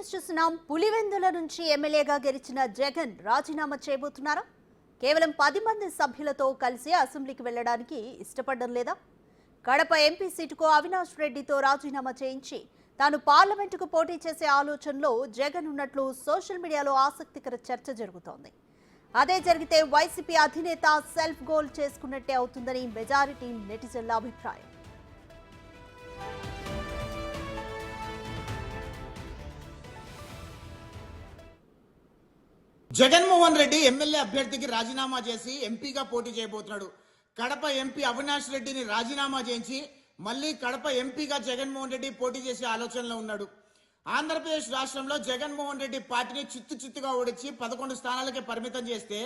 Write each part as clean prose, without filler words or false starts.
News చూస్తున్నాం. పులివెందుల నుంచి ఎమ్మెల్యేగా గెలిచిన జగన్ రాజీనామా చేయబోతున్నారా? కేవలం 10 మంది సభ్యులతో కలిసి అసెంబ్లీకి వెళ్లడానికి ఇష్టపడడం లేదా? కడప ఎంపీ సీటుకు అవినాష్ రెడ్డితో రాజీనామా చేయించి తాను పార్లమెంటుకు పోటీ చేసే ఆలోచనలో జగన్ ఉన్నట్లు సోషల్ మీడియాలో ఆసక్తికర చర్చ జరుగుతోంది. అదే జరిగితే వైసీపీ అధినేత సెల్ఫ్ గోల్ చేసుకున్నట్టే అవుతుందని మెజారిటీ నెటిజన్ల అభిప్రాయం. జగన్మోహన్ రెడ్డి ఎమ్మెల్యే అభ్యర్థికి రాజీనామా చేసి ఎంపీగా పోటీ చేయబోతున్నాడు. కడప ఎంపీ అవినాష్ రెడ్డిని రాజీనామా చేయించి మళ్ళీ కడప ఎంపీగా జగన్మోహన్ రెడ్డి పోటీ చేసే ఆలోచనలో ఉన్నాడు. ఆంధ్రప్రదేశ్ రాష్ట్రంలో జగన్మోహన్ రెడ్డి పార్టీని చిత్తుగా ఓడించి 11 స్థానాలకే పరిమితం చేస్తే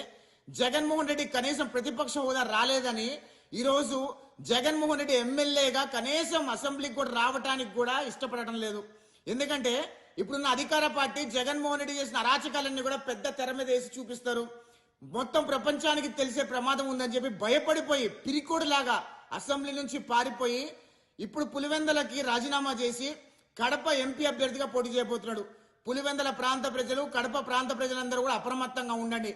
జగన్మోహన్ రెడ్డి కనీసం ప్రతిపక్ష హోదా రాలేదని ఈరోజు జగన్మోహన్ రెడ్డి ఎమ్మెల్యేగా కనీసం అసెంబ్లీకి కూడా రావడానికి కూడా ఇష్టపడటం లేదు. ఎందుకంటే ఇప్పుడున్న అధికార పార్టీ జగన్మోహన్ రెడ్డి చేసిన అరాచకాలన్నీ కూడా పెద్ద తెర మీద వేసి చూపిస్తారు. మొత్తం ప్రపంచానికి తెలిసే ప్రమాదం ఉందని చెప్పి భయపడిపోయి పిరికోడులాగా అసెంబ్లీ నుంచి పారిపోయి ఇప్పుడు పులివెందలకి రాజీనామా చేసి కడప ఎంపీ అభ్యర్థిగా పోటీ చేయబోతున్నాడు. పులివెందల ప్రాంత ప్రజలు, కడప ప్రాంత ప్రజలందరూ కూడా అప్రమత్తంగా ఉండండి.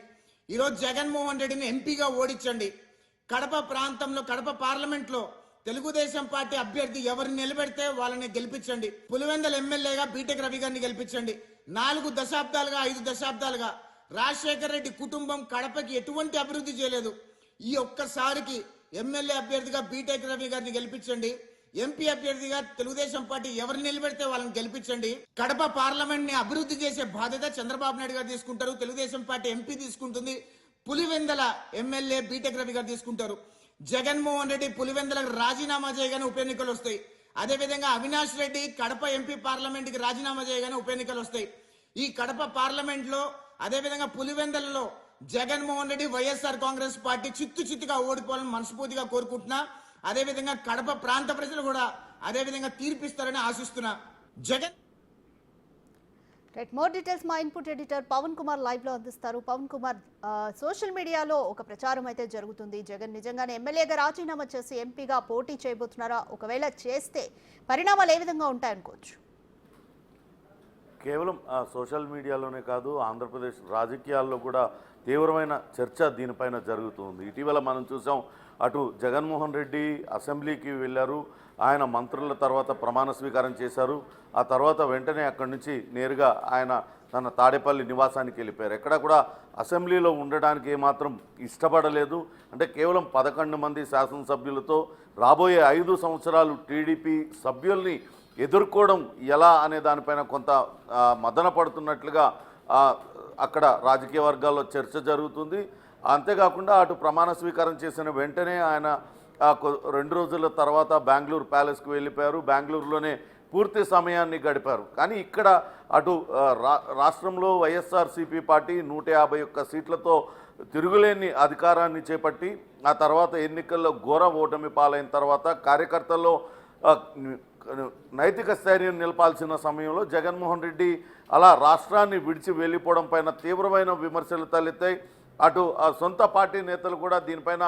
ఈరోజు జగన్మోహన్ రెడ్డిని ఎంపీగా ఓడించండి. కడప ప్రాంతంలో, కడప పార్లమెంట్లో తెలుగుదేశం పార్టీ అభ్యర్థి ఎవరిని నిలబెడితే వాళ్ళని గెలిపించండి. పులివెందల ఎమ్మెల్యేగా బీటెక్ రవి గారిని గెలిపించండి. 4 దశాబ్దాలుగా 5 దశాబ్దాలుగా రాజశేఖర రెడ్డి కుటుంబం కడపకి ఎటువంటి అభివృద్ధి చేయలేదు. ఈ ఒక్కసారికి ఎమ్మెల్యే అభ్యర్థిగా బీటెక్ రవి గారిని గెలిపించండి. ఎంపీ అభ్యర్థిగా తెలుగుదేశం పార్టీ ఎవరిని నిలబెడితే వాళ్ళని గెలిపించండి. కడప పార్లమెంట్ ని అభివృద్ధి చేసే బాధ్యత చంద్రబాబు నాయుడు గారు తీసుకుంటారు, తెలుగుదేశం పార్టీ ఎంపీ తీసుకుంటుంది, పులివెందల ఎమ్మెల్యే బీటెక్ రవి గారు తీసుకుంటారు. జగన్మోహన్ రెడ్డి పులివెందులకు రాజీనామా చేయగానే ఉప ఎన్నికలు వస్తాయి. అదేవిధంగా అవినాష్ రెడ్డి కడప ఎంపీ పార్లమెంట్ కి రాజీనామా చేయగానే ఉప ఎన్నికలు వస్తాయి. ఈ కడప పార్లమెంట్ లో అదేవిధంగా పులివెందులలో జగన్మోహన్ రెడ్డి వైఎస్ఆర్ కాంగ్రెస్ పార్టీ చిత్తుగా ఓడిపోవాలని మనస్ఫూర్తిగా కోరుకుంటున్నా. అదేవిధంగా కడప ప్రాంత ప్రజలు కూడా అదేవిధంగా తీర్పిస్తారని ఆశిస్తున్నా. జగన్ మోర్ డీటెయిల్స్ మా input editor Pavan Kumar live లో అందిస్తారు. పవన్ కుమార్, సోషల్ మీడియాలో ఒక ప్రచారం అయితే జరుగుతుంది. జగన్ నిజంగానే ఎమ్మెల్యేగా రాజీనామా చేసి ఎంపీగా పోటీ చేయబోతున్నారా? ఒకవేళ చేస్తే పరిణామాలు ఏ విధంగా ఉంటాయనుకోవచ్చు? కేవలం సోషల్ మీడియాలోనే కాదు, ఆంధ్రప్రదేశ్ రాజకీయాల్లో కూడా తీవ్రమైన చర్చ దీనిపైన జరుగుతుంది. ఇటీవల మనం చూసాం, అటు జగన్మోహన్ రెడ్డి అసెంబ్లీకి వెళ్ళారు, ఆయన మంత్రుల తర్వాత ప్రమాణ స్వీకారం చేశారు. ఆ తర్వాత వెంటనే అక్కడి నుంచి నేరుగా ఆయన తన తాడేపల్లి నివాసానికి వెళ్ళిపోయారు. ఎక్కడ కూడా అసెంబ్లీలో ఉండడానికి ఏమాత్రం ఇష్టపడలేదు. అంటే కేవలం 11 మంది శాసనసభ్యులతో రాబోయే 5 సంవత్సరాలు టీడీపీ సభ్యుల్ని ఎదుర్కోవడం ఎలా అనే దానిపైన కొంత మదన పడుతున్నట్లుగా అక్కడ రాజకీయ వర్గాల్లో చర్చ జరుగుతుంది. అంతేకాకుండా అటు ప్రమాణ స్వీకారం చేసిన వెంటనే ఆయన 2 రోజుల తర్వాత బెంగళూరు ప్యాలెస్కి వెళ్ళిపోయారు. బెంగళూరులోనే పూర్తి సమయాన్ని గడిపారు. కానీ ఇక్కడ అటు రాష్ట్రంలో వైఎస్ఆర్సీపీ పార్టీ 151 సీట్లతో తిరుగులేని అధికారాన్ని చేపట్టి ఆ తర్వాత ఎన్నికల్లో ఘోర ఓటమి పాలైన తర్వాత కార్యకర్తల్లో నైతిక స్థైర్యం నిలపాల్సిన సమయంలో జగన్మోహన్ రెడ్డి అలా రాష్ట్రాన్ని విడిచి వెళ్ళిపోవడం పైన తీవ్రమైన విమర్శలు తలెత్తాయి. అటు సొంత పార్టీ నేతలు కూడా దీనిపైన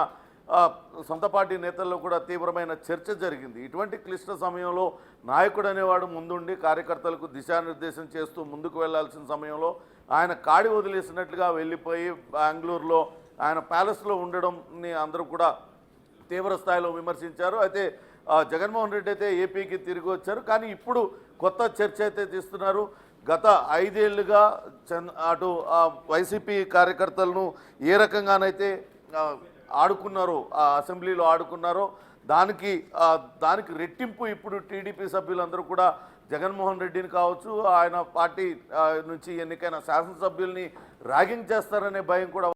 సొంత పార్టీ నేతల్లో కూడా తీవ్రమైన చర్చ జరిగింది. ఇటువంటి క్లిష్ట సమయంలో నాయకుడు అనేవాడు ముందుండి కార్యకర్తలకు దిశానిర్దేశం చేస్తూ ముందుకు వెళ్లాల్సిన సమయంలో ఆయన కాడి వదిలేసినట్లుగా వెళ్ళిపోయి బెంగళూరులో ఆయన ప్యాలెస్లో ఉండడంని అందరూ కూడా తీవ్ర స్థాయిలో విమర్శించారు. అయితే జగన్మోహన్ రెడ్డి అయితే ఏపీకి తిరిగి వచ్చారు. కానీ ఇప్పుడు కొత్త చర్చ అయితే తీస్తున్నారు. గత 5 ఏళ్లుగా అటు వైసీపీ కార్యకర్తలను ఏ రకంగానైతే ఆడుకున్నారో, అసెంబ్లీలో ఆడుకున్నారో దానికి రెట్టింపు ఇప్పుడు టీడీపీ సభ్యులందరూ కూడా జగన్మోహన్ రెడ్డిని కావచ్చు, ఆయన పార్టీ నుంచి ఎన్నికైన శాసనసభ్యుల్ని ర్యాగింగ్ చేస్తారనే భయం కూడా